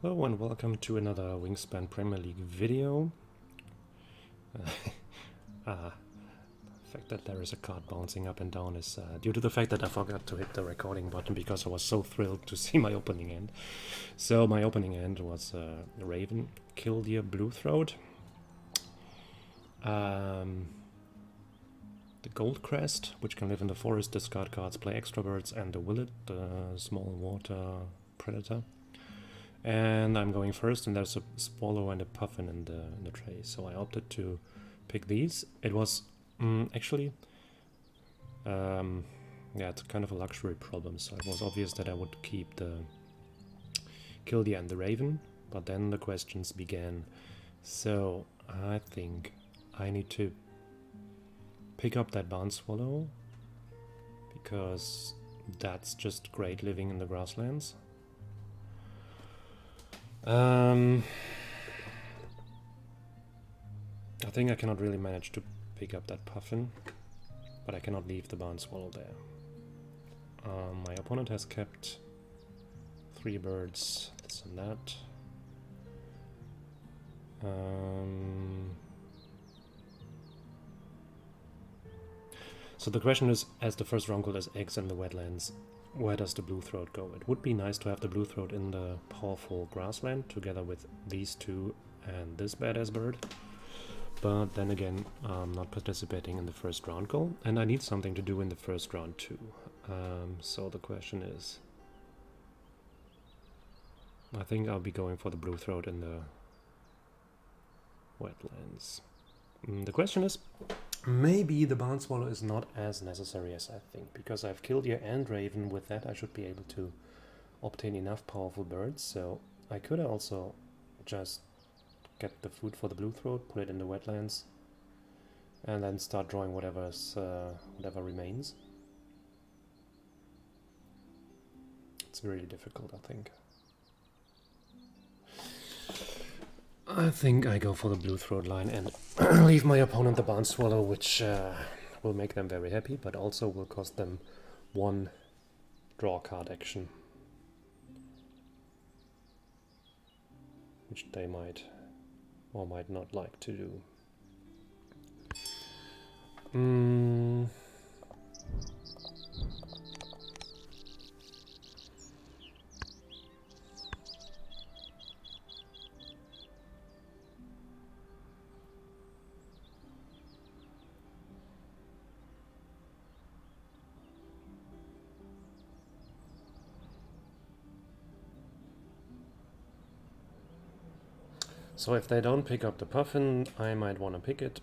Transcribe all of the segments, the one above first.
Hello and welcome to another Wingspan Premier League video. The fact that there is a card bouncing up and down is due to the fact that I forgot to hit the recording button because I was so thrilled to see my opening end. So my opening end was Raven, Killdeer, Bluethroat, the Gold Crest, which can live in the forest, discard cards, play extra birds, and the Willet, the small water predator. And I'm going first, and there's a swallow and a puffin in the tray, so I opted to pick these. It was actually, yeah, it's kind of a luxury problem, so it was obvious that I would keep the Killdeer and the Raven, but then the questions began. So I think I need to pick up that barn swallow, because that's just great living in the grasslands. I think I cannot really manage to pick up that puffin, but I cannot leave the barn swallow there. My opponent has kept 3 birds, this and that. So the question is, as the first Ronkel is eggs in the wetlands, where does the Bluethroat go? It would be nice to have the Bluethroat in the powerful grassland together with these two and this badass bird. But then again, I'm not participating in the first round goal, and I need something to do in the first round too. So the question is, I think I'll be going for the Bluethroat in the wetlands. The question is, maybe the barn swallow is not as necessary as I think, because I've Killdeer and Raven. With that I should be able to obtain enough powerful birds, so I could also just get the food for the Bluethroat, put it in the wetlands, and then start drawing whatever remains. It's really difficult, I think. I think I go for the Bluethroat line and leave my opponent the barn swallow, which will make them very happy, but also will cost them 1 draw card action, which they might or might not like to do. So if they don't pick up the puffin, I might want to pick it.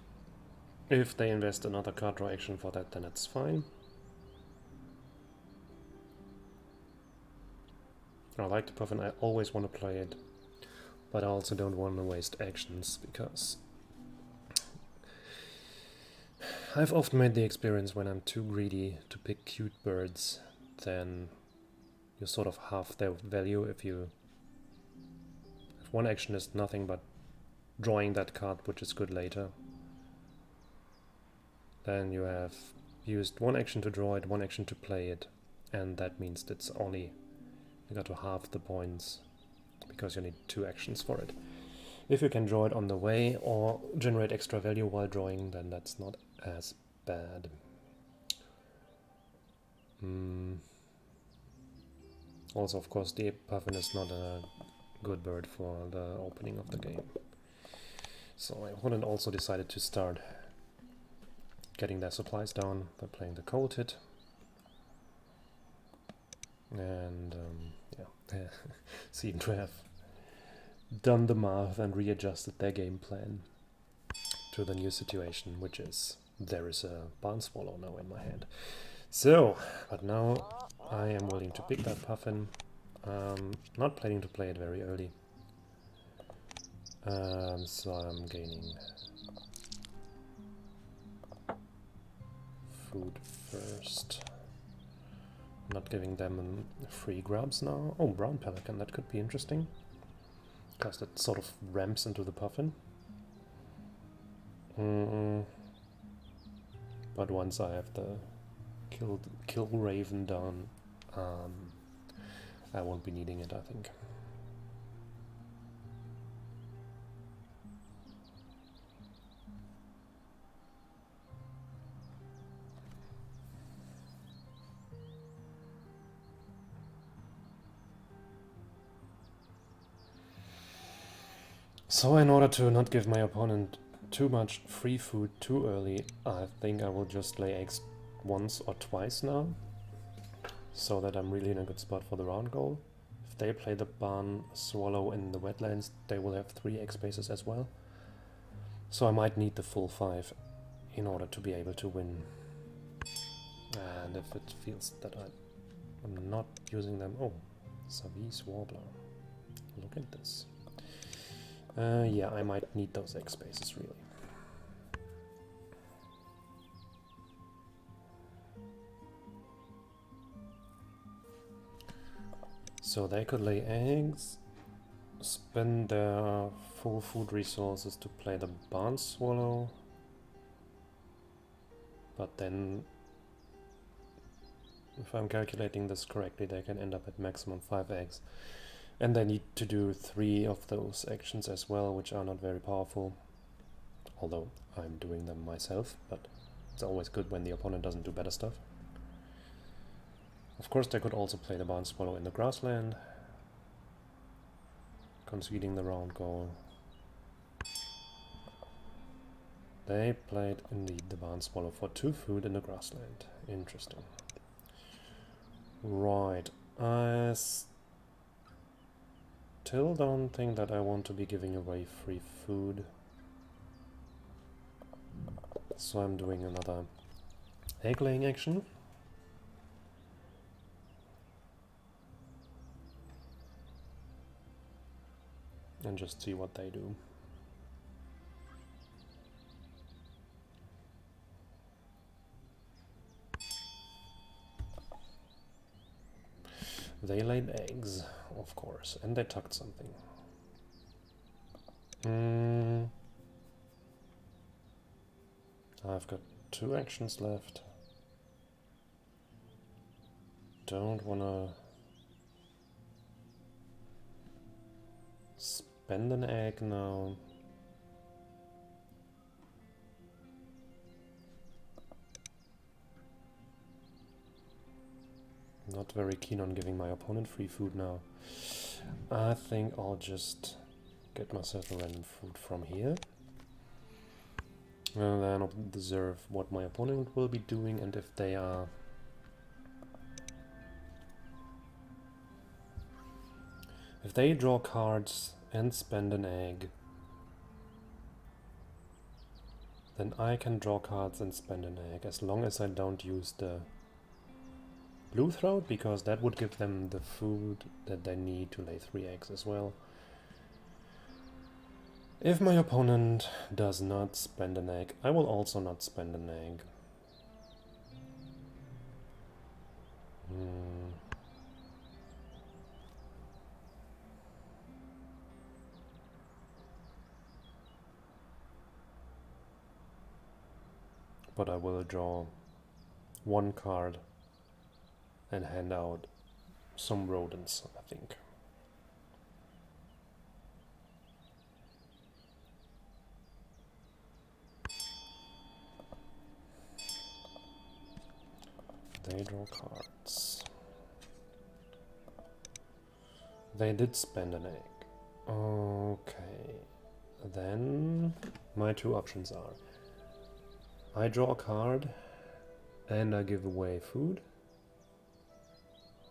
If they invest another card draw action for that, then it's fine. I like the puffin, I always want to play it, but I also don't want to waste actions, because I've often made the experience when I'm too greedy to pick cute birds, then you sort of halve their value. If one action is nothing but drawing that card, which is good later, then you have used 1 action to draw it, 1 action to play it, and that means that's only, you got to halve the points, because you need 2 actions for it. If you can draw it on the way or generate extra value while drawing, then that's not as bad. Also, of course, the puffin is not a good bird for the opening of the game. So my opponent also decided to start getting their supplies down by playing the cold hit. And yeah, seem to have done the math and readjusted their game plan to the new situation, which is there is a barn swallow now in my hand. So, but now I am willing to pick that puffin. Not planning to play it very early. So I'm gaining food first. Not giving them free grubs now. Oh, brown pelican, that could be interesting, because that sort of ramps into the puffin. But once I have the kill Raven done, I won't be needing it, I think. So in order to not give my opponent too much free food too early, I think I will just lay eggs once or twice now, so that I'm really in a good spot for the round goal. If they play the barn swallow in the wetlands, they will have 3 egg spaces as well. So I might need the full 5 in order to be able to win. And if it feels that I'm not using them... Oh, Savis Warbler. Look at this. Yeah, I might need those egg spaces, really. So they could lay eggs, spend their full food resources to play the barn swallow, but then, if I'm calculating this correctly, they can end up at maximum 5 eggs. And they need to do 3 of those actions as well, which are not very powerful. Although I'm doing them myself, but it's always good when the opponent doesn't do better stuff. Of course, they could also play the barn swallow in the grassland, conceding the round goal. They played indeed the barn swallow for 2 food in the grassland. Interesting. Right, I still don't think that I want to be giving away free food. So I'm doing another egg laying action. And just see what they do. They laid eggs, of course, and they tucked something. I've got 2 actions left. Don't wanna spend an egg now. Not very keen on giving my opponent free food now. I think I'll just get myself a random food from here. And then observe what my opponent will be doing, and if they are... If they draw cards and spend an egg, then I can draw cards and spend an egg, as long as I don't use the blue throat, because that would give them the food that they need to lay 3 eggs as well. If my opponent does not spend an egg, I will also not spend an egg. But I will draw 1 card and hand out some rodents, I think. They draw cards. They did spend an egg. Okay. Then my 2 options are: I draw a card and I give away food,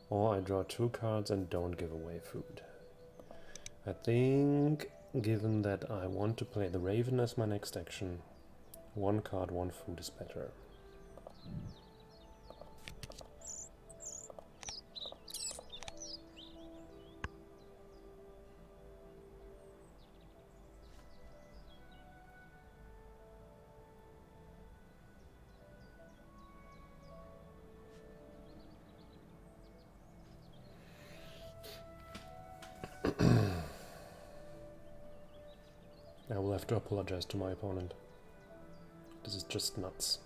or I draw 2 cards and don't give away food. I think, given that I want to play the Raven as my next action, 1 card, 1 food is better. I will have to apologize to my opponent. This is just nuts.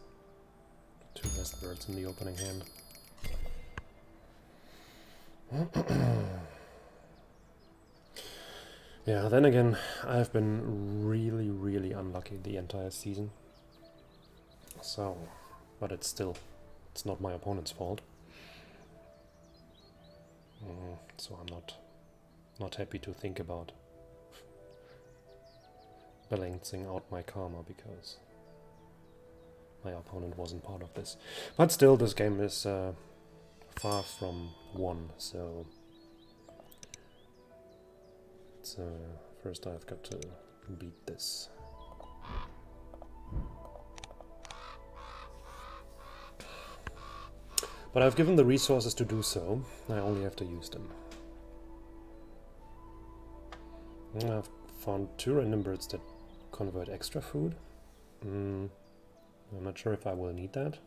2 best birds in the opening hand. Yeah, then again, I've been really unlucky the entire season. So, but it's not my opponent's fault. So I'm not happy to think about balancing out my karma because my opponent wasn't part of this. But still, this game is far from won, so it's, first I've got to beat this. But I've given the resources to do so, I only have to use them. And I've found 2 random birds that convert extra food. I'm not sure if I will need that.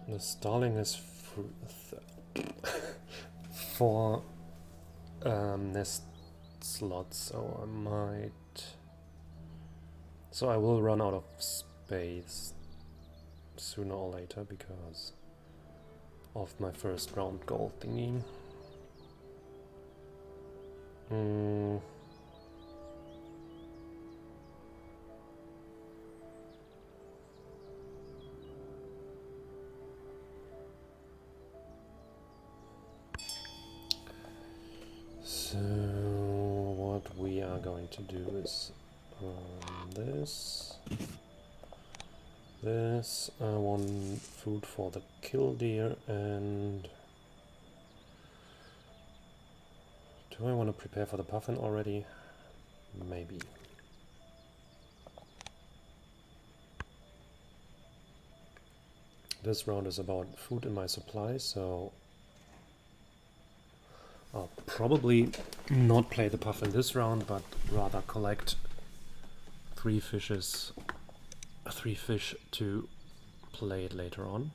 The stalling is 4 nest slots, so I might... So I will run out of space sooner or later because of my first round goal thingy. So what we are going to do is this, I want food for the killdeer, and do I want to prepare for the puffin already? Maybe. This round is about food in my supply, so I'll probably not play the puffin this round, but rather collect 3 fish to play it later on.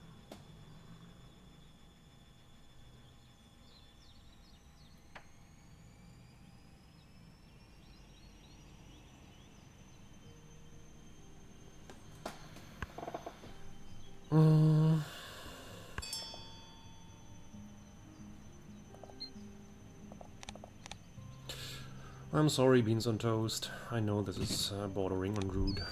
I'm sorry, beans on toast. I know this is bordering on rude.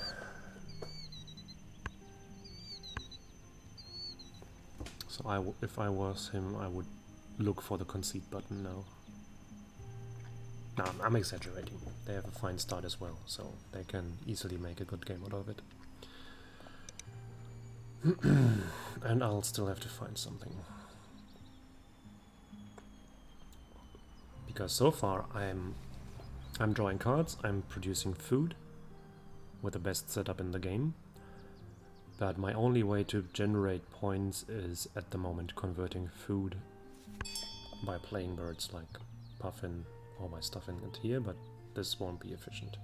So if I was him, I would look for the concede button now. No, I'm exaggerating. They have a fine start as well, so they can easily make a good game out of it. And I'll still have to find something. Because so far I'm drawing cards, I'm producing food with the best setup in the game. But my only way to generate points is at the moment converting food by playing birds like puffin or by stuffing it here, but this won't be efficient.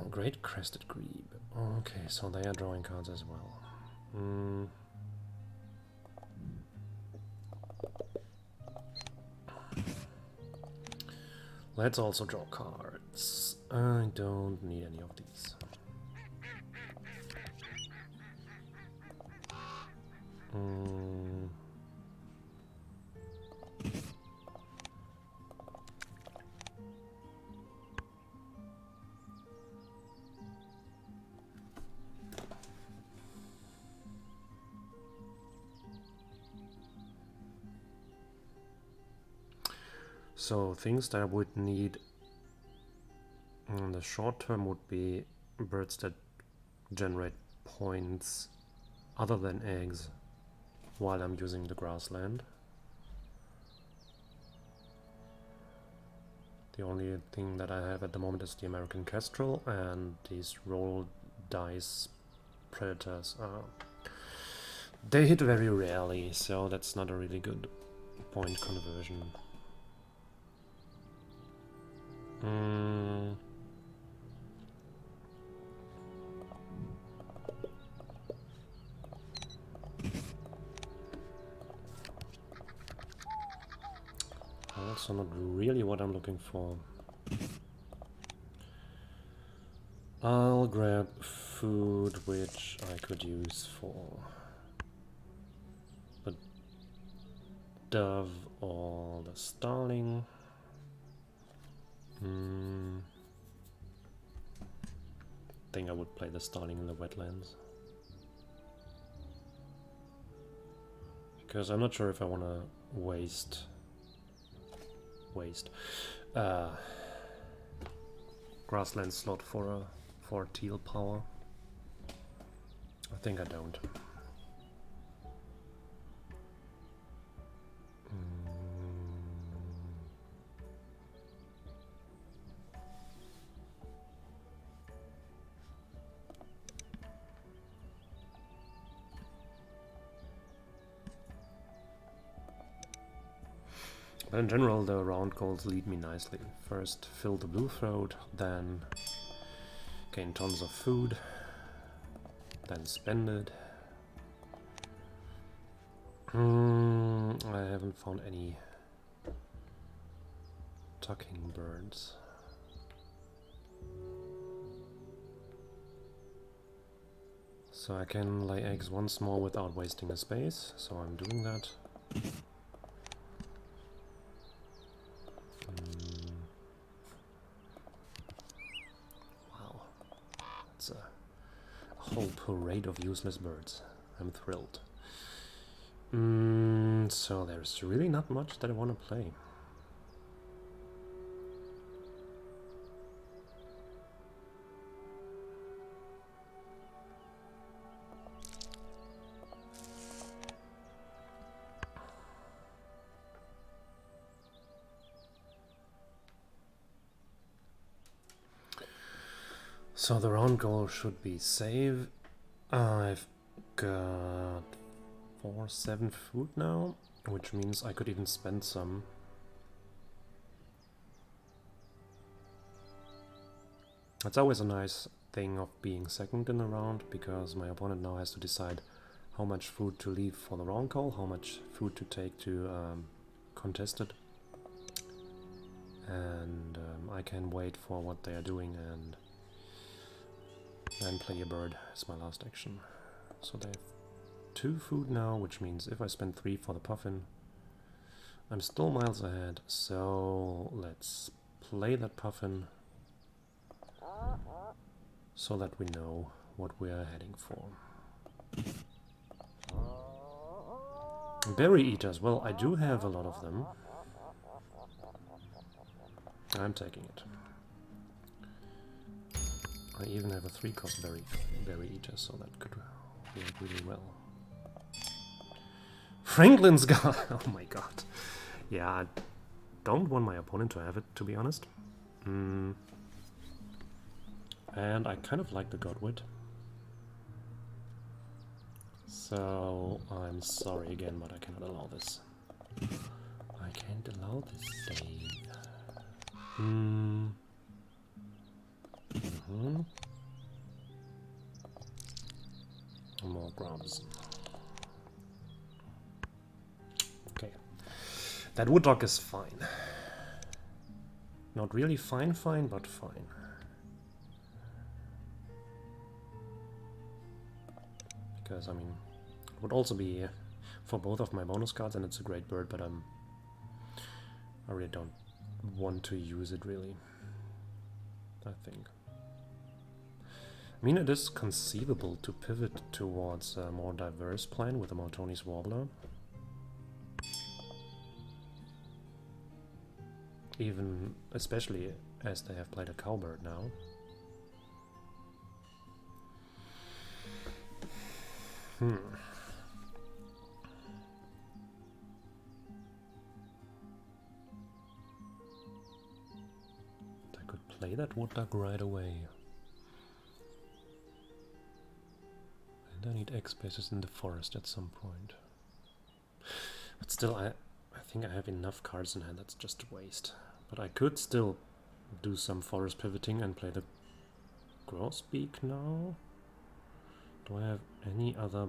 Great crested grebe. Okay, so they are drawing cards as well. Let's also draw cards. I don't need any of these. So things that I would need in the short term would be birds that generate points other than eggs while I'm using the grassland. The only thing that I have at the moment is the American Kestrel, and these roll dice predators they hit very rarely, so that's not a really good point conversion. Also not really what I'm looking for. I'll grab food which I could use for the dove or the starling. think I would play the starting in the wetlands. Because I'm not sure if I want to waste grassland slot for teal power. I think I don't. But in general, the round goals lead me nicely. First, fill the blue throat, then gain tons of food, then spend it. I haven't found any tucking birds. So I can lay eggs once more without wasting a space, so I'm doing that. Wow, it's a whole parade of useless birds. I'm thrilled. So there's really not much that I want to play. So the round goal should be save. I've got 7 food now, which means I could even spend some. It's always a nice thing of being second in the round, because my opponent now has to decide how much food to leave for the round goal, how much food to take to contest it. And I can wait for what they are doing and then play a bird as my last action. So they have 2 food now, which means if I spend 3 for the puffin, I'm still miles ahead. So let's play that puffin so that we know what we are heading for. Berry eaters, well, I do have a lot of them. I'm taking it. I even have a 3-cost berry eater, so that could work really well. Franklin's Gull! Oh my god. Yeah, I don't want my opponent to have it, to be honest. And I kind of like the Godwit. So, I'm sorry again, but I cannot allow this. I can't allow this save. More grubs. Okay. That wood dog is fine. Not really fine, but fine. Because, I mean, it would also be for both of my bonus cards, and it's a great bird, but I really don't want to use it, really. I think. I mean, it is conceivable to pivot towards a more diverse plan with a Maltoni's Warbler. Even, especially as they have played a cowbird now. I could play that wood duck right away. And I need egg spaces in the forest at some point. But still, I think I have enough cards in hand, that's just a waste. But I could still do some forest pivoting and play the grosbeak now. Do I have any other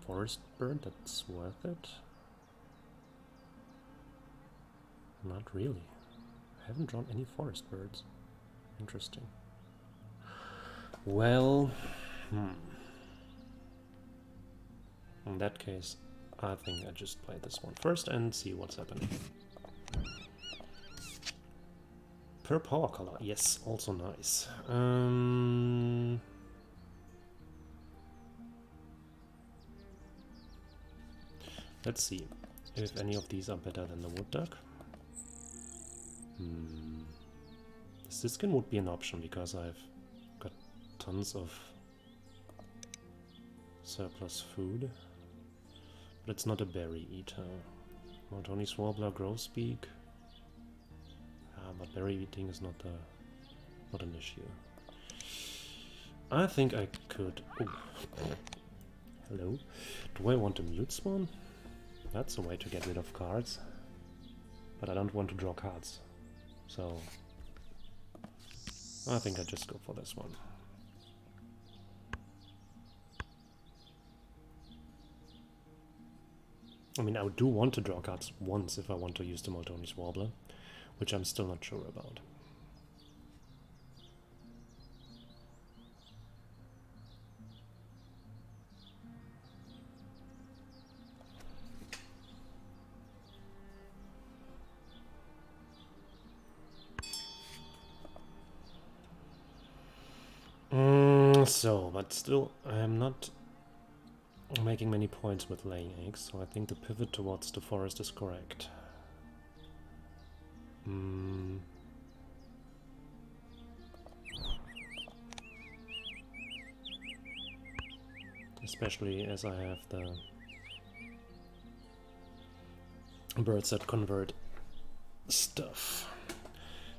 forest bird that's worth it? Not really. I haven't drawn any forest birds. Interesting. Well, in that case, I think I just play this one first and see what's happening. Per power color, yes, also nice. Let's see if any of these are better than the wood duck. The Siskin would be an option because I've got tons of surplus food. But it's not a berry eater. Maltoni's warbler, grosbeak. But berry eating is not an issue. I think I could... Oh. Hello. Do I want to mute spawn? That's a way to get rid of cards. But I don't want to draw cards. So... I think I just go for this one. I mean, I do want to draw cards once if I want to use the Maltoni's Warbler, which I'm still not sure about. But still, I am not making many points with laying eggs, so I think the pivot towards the forest is correct. Especially as I have the birds that convert stuff.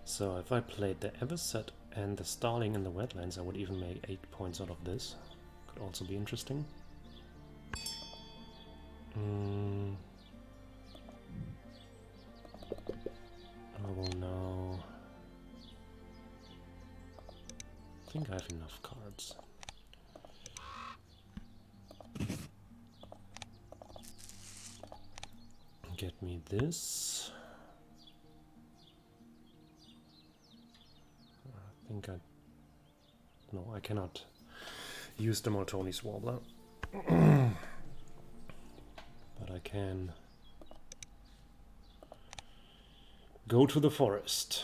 So if I played the Everset and the Starling in the wetlands, I would even make 8 points out of this. Could also be interesting. I will now... I think I have enough cards. Get me this. I think no, I cannot use the Maltoni's Warbler. But I can go to the forest.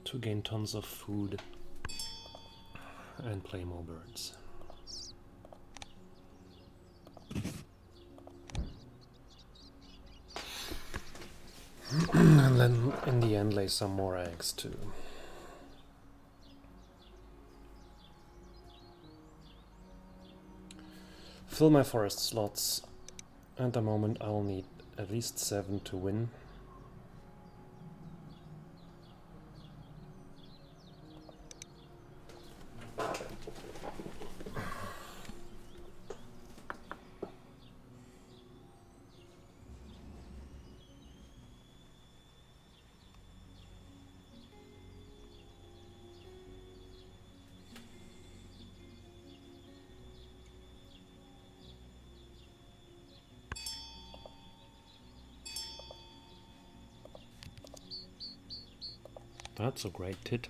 To gain tons of food and play more birds. And then in the end lay some more eggs too. Fill my forest slots. At the moment I'll need at least 7 to win. That's a great tit.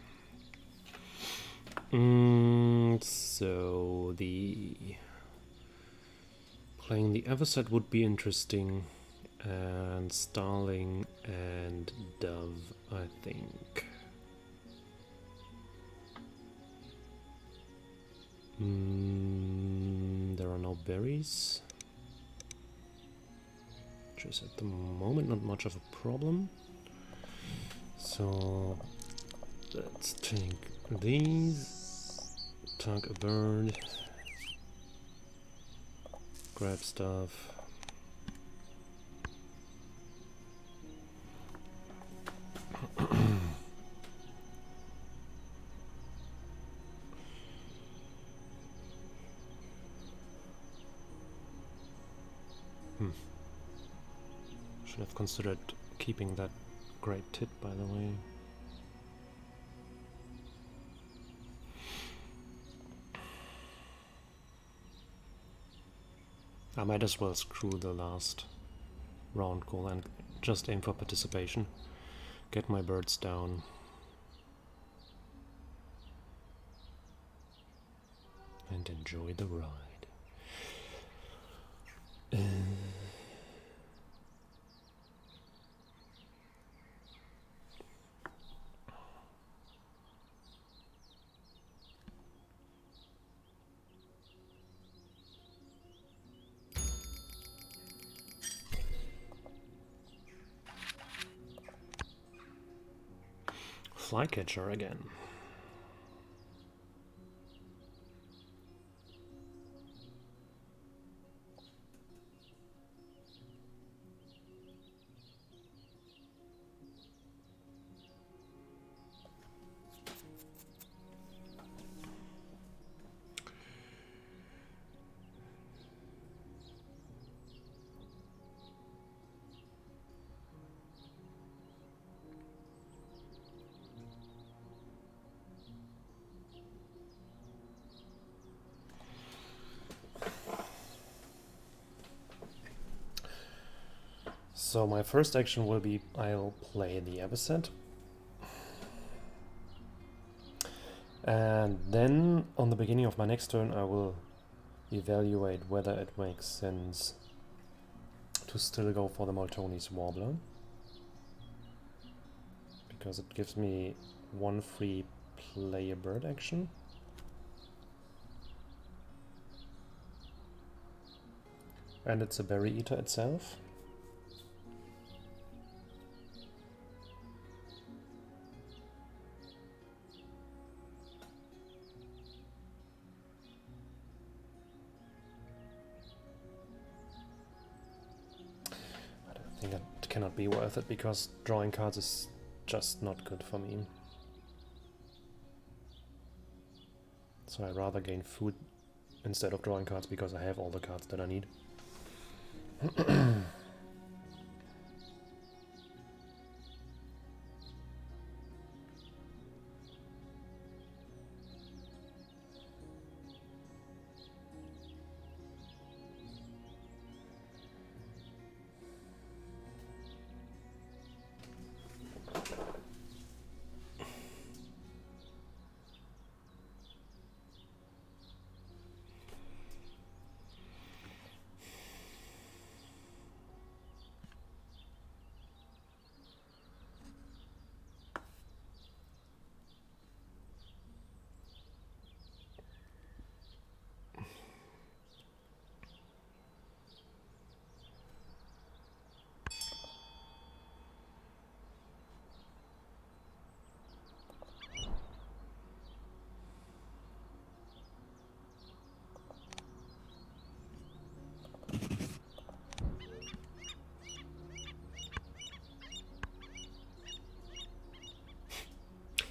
So the playing the Everset would be interesting, and Starling and Dove, I think. There are no berries, which is at the moment not much of a problem. So let's take these, tag a bird, grab stuff. Should have considered keeping that great tit, by the way. I might as well screw the last round goal and just aim for participation. Get my birds down. And and enjoy the ride. Flycatcher again. So my first action will be I'll play the Avocet. And then on the beginning of my next turn I will evaluate whether it makes sense to still go for the Maltoni's Warbler. Because it gives me one free play a bird action. And it's a Berry Eater itself. I think that cannot be worth it because drawing cards is just not good for me. So I rather gain food instead of drawing cards because I have all the cards that I need.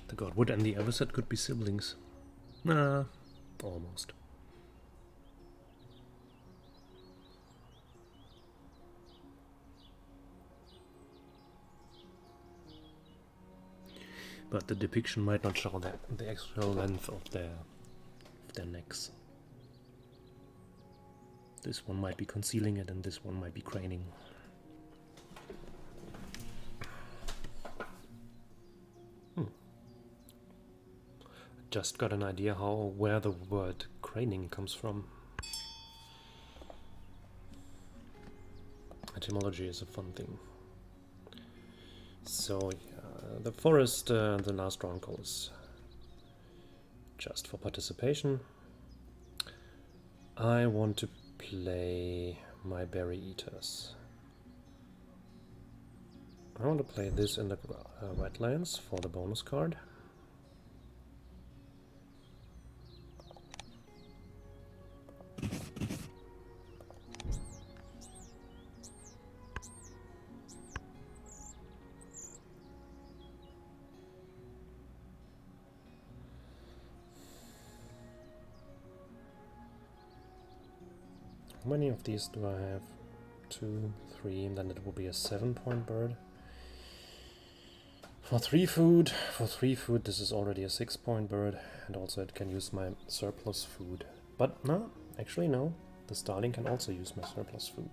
The Godwood and the Avocet could be siblings. Nah, almost. But the depiction might not show the actual length of their necks. This one might be concealing it and this one might be craning. Just got an idea where the word craning comes from. Etymology is a fun thing. So yeah, the forest, the last round call is just for participation. I want to play my Berry Eaters. I want to play this in the wetlands for the bonus card. How many of these do I have? 2, 3, and then it will be a 7-point bird. For 3 food, this is already a 6-point bird, and also it can use my surplus food. But no, actually no, the starling can also use my surplus food.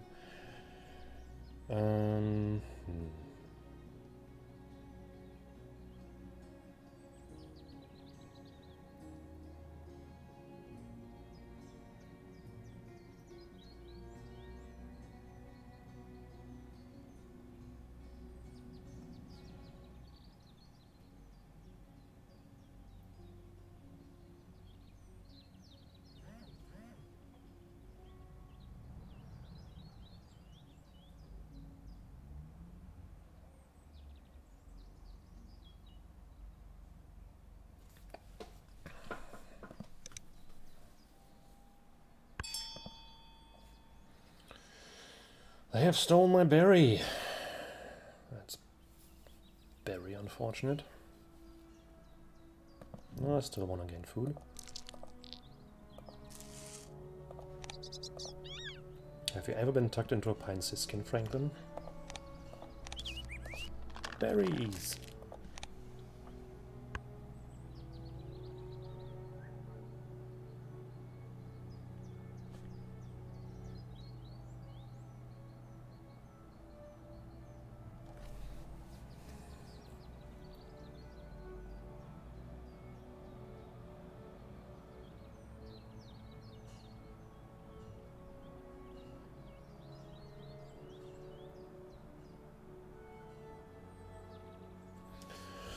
They have stolen my berry. That's very unfortunate. No, I still want to gain food. Have you ever been tucked into a Pine Siskin, Franklin? Berries!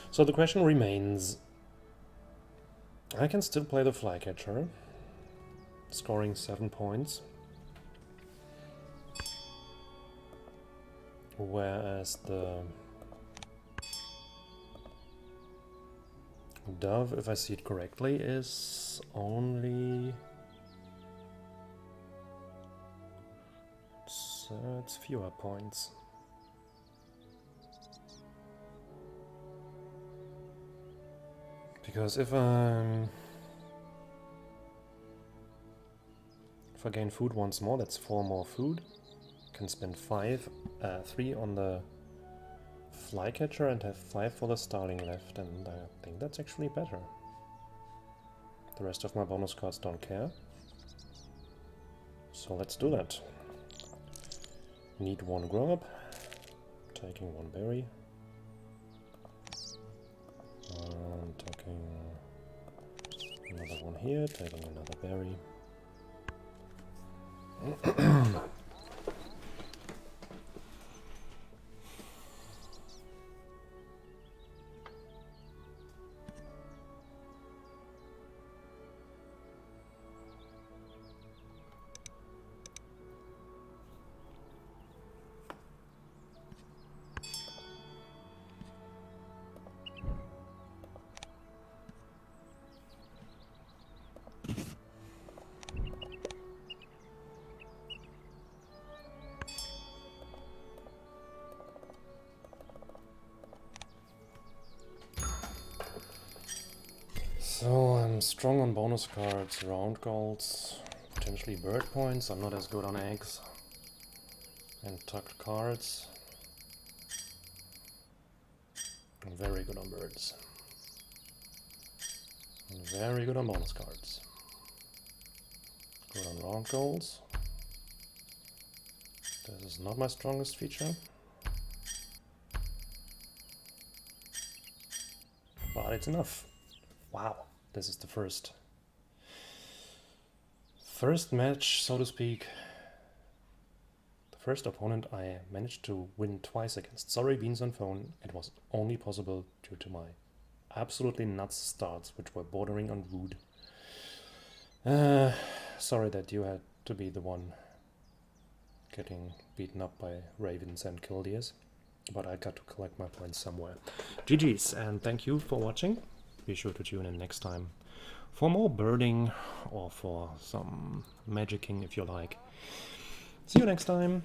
So the question remains, I can still play the Flycatcher, scoring 7 points, whereas the Dove, if I see it correctly, is only... so it's fewer points. Because if I gain food once more, that's 4 more food. Can spend 3 on the Flycatcher and have 5 for the Starling left, and I think that's actually better. The rest of my bonus cards don't care. So let's do that. Need 1 grub, taking 1 berry. Taking another one here, taking another berry. So I'm strong on bonus cards, round goals, potentially bird points. I'm not as good on eggs and tucked cards. I'm very good on birds. I'm very good on bonus cards. Good on round goals. This is not my strongest feature. But it's enough. Wow, this is the first match, so to speak. The first opponent I managed to win twice against. Sorry, Beans on phone. It was only possible due to my absolutely nuts starts, which were bordering on rude. Sorry that you had to be the one getting beaten up by ravens and killdeers, but I got to collect my points somewhere. GG's, and thank you for watching. Be sure to tune in next time for more birding or for some magicking if you like. See you next time.